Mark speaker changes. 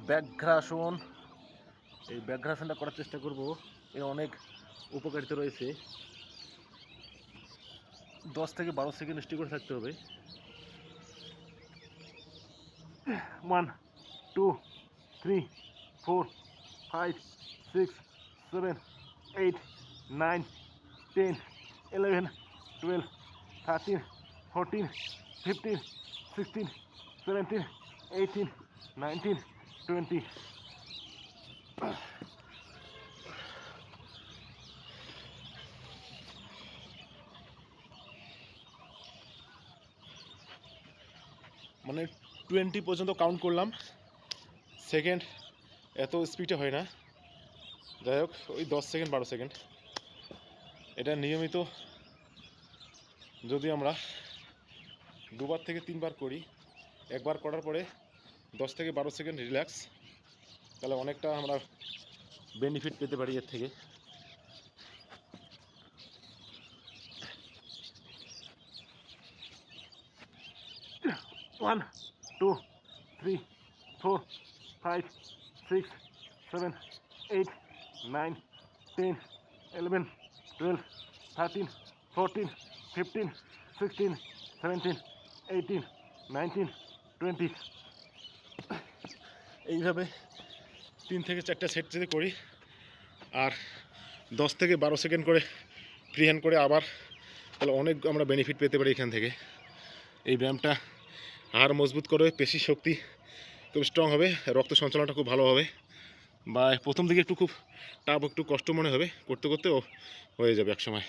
Speaker 1: ব্যাঘ্রাসন, এই ব্যাঘ্রাসনটা করার চেষ্টা করব। এর অনেক উপকারিতা রয়েছে। 10 থেকে 12 সেকেন্ড স্টে করে থাকতে হবে। 1 2 3 4 5 6 7 8 9 10 11 12 13 14 15 16 17 18 19 20। মানে 20 পর্যন্ত কাউন্ট করলাম। সেকেন্ড এত স্পিডে হয় না, যাই হোক ওই 10 সেকেন্ড 12 সেকেন্ড। এটা নিয়মিত যদি আমরা 2বার থেকে 3বার করি, একবার করার পরে 10 থেকে 12 সেকেন্ড রিল্যাক্স, তাহলে অনেকটা আমরা বেনিফিট পেতে পারি এর থেকে। ওয়ান 2 3 4 5 6 7 8 9 10 11 12 13 14 15 16 17 18 19 20। এইভাবে 3 থেকে 4টা সেট যদি করি আর 10 থেকে 12 সেকেন্ড করে ফ্রি হ্যান্ড করে আবার, তাহলে অনেক আমরা বেনিফিট পেতে পারি এখান থেকে। এই ব্যায়ামটা হাড় মজবুত করবে, পেশি শক্তি খুব স্ট্রং হবে, রক্ত সঞ্চালনটা খুব ভালো হবে। বা প্রথম দিকে একটু খুব টাফ, একটু কষ্ট মনে হবে, করতে করতেও হয়ে যাবে এক সময়।